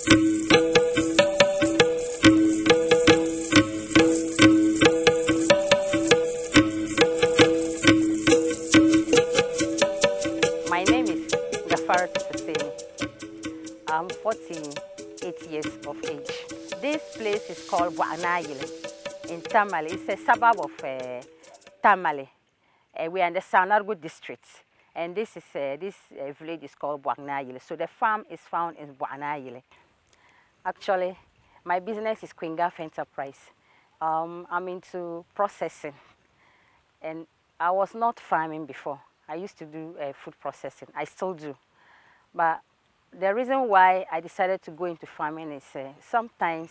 My name is Gafaratu Fusieni. I'm 48 years of age. This place is called Buanayile in Tamale. It's a suburb of Tamale. We are in the Sanargo district, and this village is called Buanayile. So the farm is found in Buanayile. Actually, my business is Quingaf Enterprise. I'm into processing, and I was not farming before. I used to do food processing. I still do. But the reason why I decided to go into farming is sometimes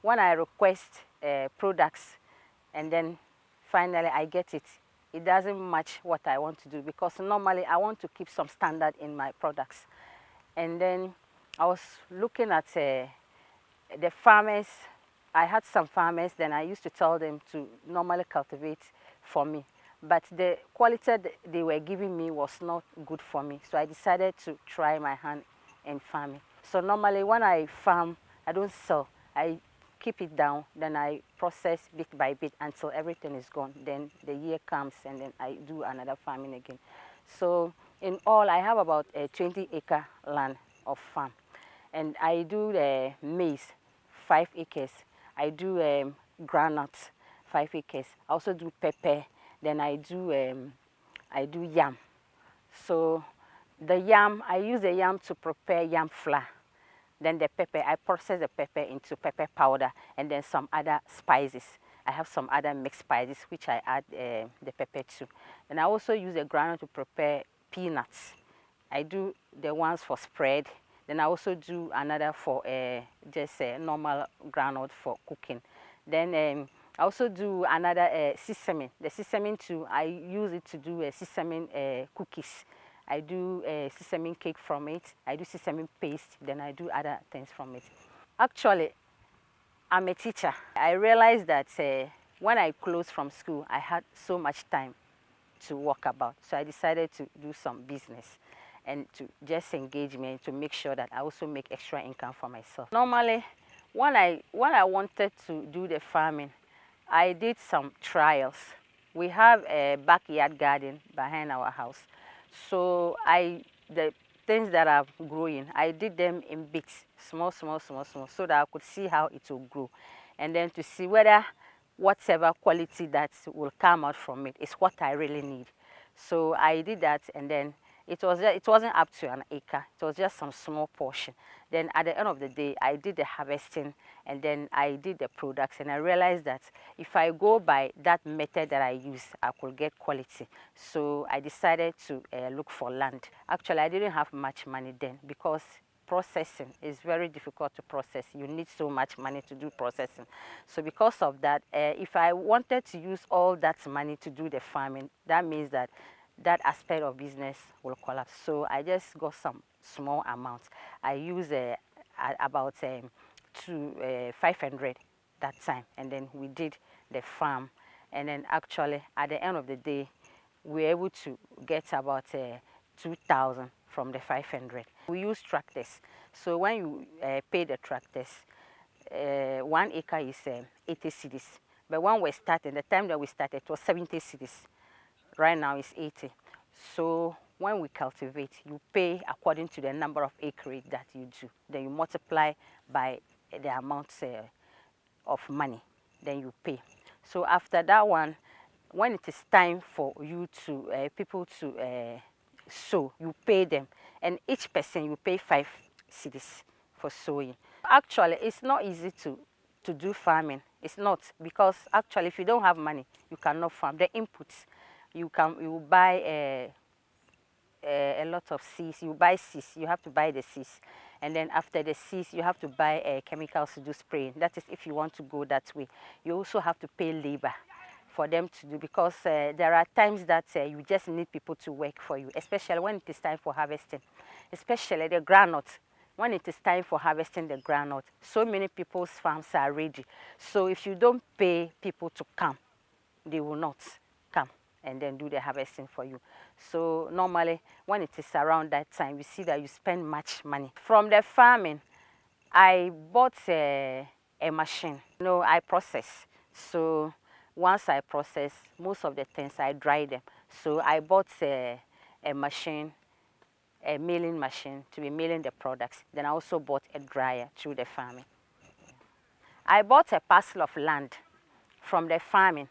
when I request products and then finally I get it, it doesn't match what I want to do, because normally I want to keep some standard in my products. And then I was looking at the farmers. I had some farmers, then I used to tell them to normally cultivate for me. But the quality they were giving me was not good for me. So I decided to try my hand in farming. So normally when I farm, I don't sell. I keep it down, then I process bit by bit until everything is gone. Then the year comes and then I do another farming again. So in all, I have about a 20-acre land of farm. And I do the maize, 5 acres. I do groundnuts, 5 acres. I also do pepper. Then I do yam. So the yam, I use the yam to prepare yam flour. Then the pepper, I process the pepper into pepper powder, and then some other spices. I have some other mixed spices which I add the pepper to. And I also use the groundnut to prepare peanuts. I do the ones for spread. Then I also do another for just normal groundnut for cooking. Then I also do another sesame. The sesame too, I use it to do sesame cookies. I do sesame cake from it. I do sesame paste. Then I do other things from it. Actually, I'm a teacher. I realized that when I closed from school, I had so much time to walk about. So I decided to do some business and to just engage me and to make sure that I also make extra income for myself. Normally, when I wanted to do the farming, I did some trials. We have a backyard garden behind our house. So the things that are growing, I did them in bits, small, so that I could see how it will grow. And then to see whether whatever quality that will come out from it is what I really need. So I did that, and then it wasn't up to an acre. It was just some small portion. Then at the end of the day, I did the harvesting, and then I did the products, and I realized that if I go by that method that I use, I could get quality. So I decided to look for land. Actually, I didn't have much money then, because processing is very difficult to process. You need so much money to do processing. So because of that, if I wanted to use all that money to do the farming, that means that that aspect of business will collapse. So I just got some small amounts. I used about 500 that time, and then we did the farm. And then actually at the end of the day, we were able to get about 2,000 from the 500. We use tractors. So when you pay the tractors, 1 acre is 80 cedis. But when we started, the time that we started, it was 70 cedis. Right now it's 80. So when we cultivate, you pay according to the number of acreage that you do. Then you multiply by the amount of money. Then you pay. So after that one, when it is time for you to people to sow, you pay them, and each person you pay 5 cedis for sowing. Actually, it's not easy to do farming. It's not, because actually if you don't have money, you cannot farm. The inputs, you buy a lot of seeds. You buy seeds. You have to buy the seeds, and then after the seeds, you have to buy chemicals to do spraying. That is if you want to go that way. You also have to pay labor for them to do, because there are times that you just need people to work for you, especially when it is time for harvesting, especially the groundnut. When it is time for harvesting the groundnut, so many people's farms are ready. So if you don't pay people to come, they will not come and then do the harvesting for you. So normally when it is around that time, you see that you spend much money. From the farming, I bought a machine. I process. So once I process, most of the things I dry them. So I bought a machine, a milling machine to be milling the products. Then I also bought a dryer through the farming. I bought a parcel of land from the farming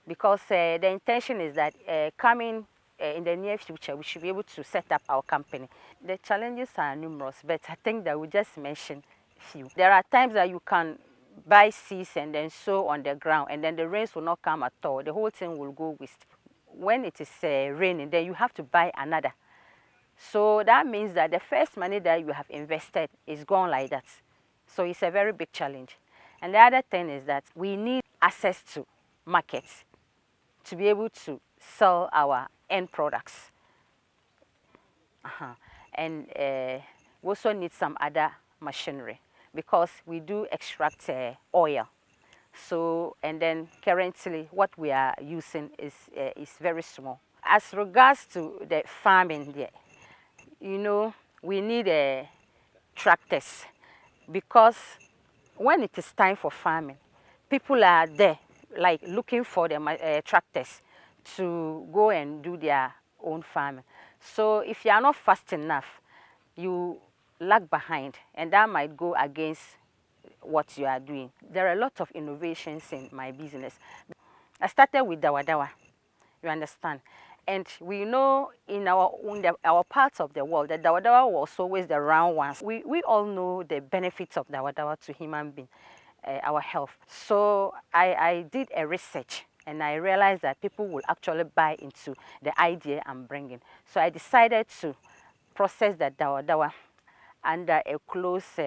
because the intention is that coming in the near future, we should be able to set up our company. The challenges are numerous, but I think that we just mention a few. There are times that you can buy seeds and then sow on the ground, and then the rains will not come at all. The whole thing will go waste. When it is raining, then you have to buy another. So that means that the first money that you have invested is gone like that. So it's a very big challenge. And the other thing is that we need access to markets to be able to sell our end products. And we also need some other machinery because we do extract oil. So, and then currently what we are using is very small. As regards to the farming there, we need tractors because when it is time for farming, people are there like looking for the tractors to go and do their own farming. So if you are not fast enough, you lag behind, and that might go against what you are doing. There are a lot of innovations in my business. I started with dawa dawa, you understand? And we know in our parts of the world that dawa dawa was always the round ones. We all know the benefits of dawa dawa to human being, our health. So I did a research and I realized that people will actually buy into the idea I'm bringing. So I decided to process the dawa dawa under a closed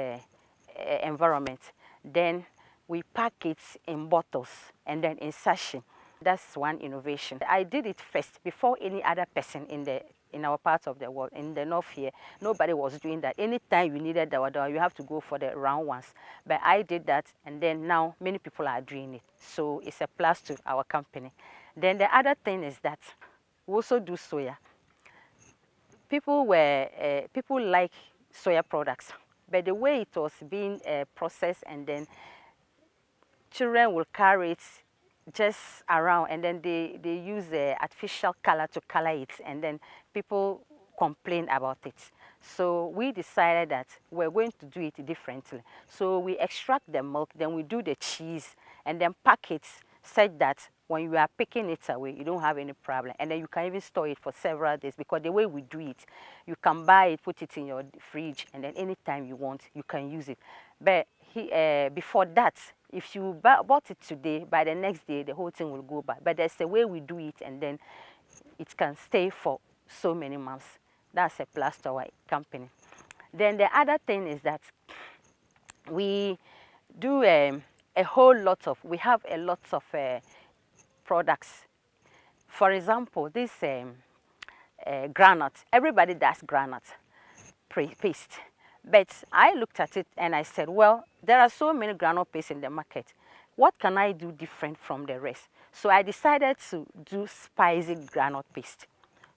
environment. Then we pack it in bottles and then in sachet. That's one innovation. I did it first before any other person in our part of the world. In the north here, nobody was doing that. Anytime you needed dawa dawa, you have to go for the round ones. But I did that, and then now many people are doing it. So it's a plus to our company. Then the other thing is that we also do soya. People like soya products, but the way it was being processed, and then children will carry it just around, and then they use artificial color to color it, and then people complain about it. So we decided that we're going to do it differently. So we extract the milk, then we do the cheese, and then pack it such that when you are picking it away, you don't have any problem. And then you can even store it for several days, because the way we do it, you can buy it, put it in your fridge, and then anytime you want, you can use it. But before that, if you bought it today, by the next day, the whole thing will go bad. But there's a way we do it, and then it can stay for so many months. That's a plus to our company. Then the other thing is that we do we have a lot of products. For example, this granite, everybody does granite paste. But I looked at it and I said, well, there are so many granite paste in the market. What can I do different from the rest? So I decided to do spicy granite paste,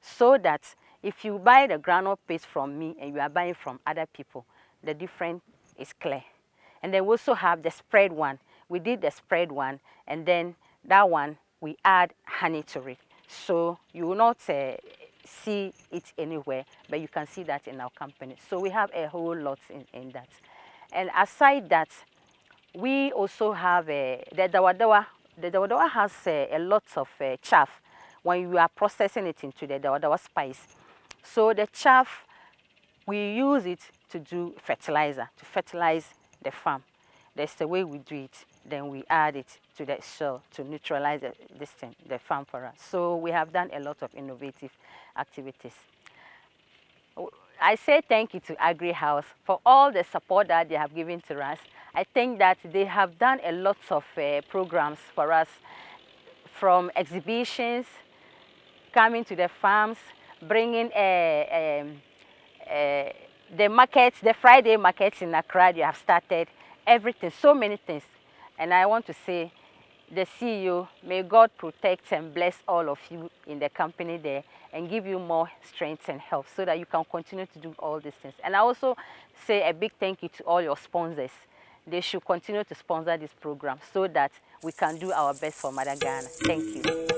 so that if you buy the granite paste from me and you are buying from other people, the difference is clear. And then we also have the spread one. We did the spread one, and then that one we add honey to it. So you will not see it anywhere, but you can see that in our company. So we have a whole lot in that. And aside that, we also have the dawa dawa. The dawa dawa has a lot of chaff when you are processing it into the dawa dawa spice. So the chaff, we use it to do fertilizer, to fertilize the farm. That's the way we do it. Then we add it to the soil to neutralize the farm for us. So we have done a lot of innovative activities. I say thank you to Agrihouse for all the support that they have given to us. I think that they have done a lot of programs for us, from exhibitions, coming to the farms, bringing the markets, the Friday markets in Accra. You have started everything, so many things. And I want to say the CEO, may God protect and bless all of you in the company there and give you more strength and health so that you can continue to do all these things. And I also say a big thank you to all your sponsors. They should continue to sponsor this program so that we can do our best for Mother Ghana. Thank you.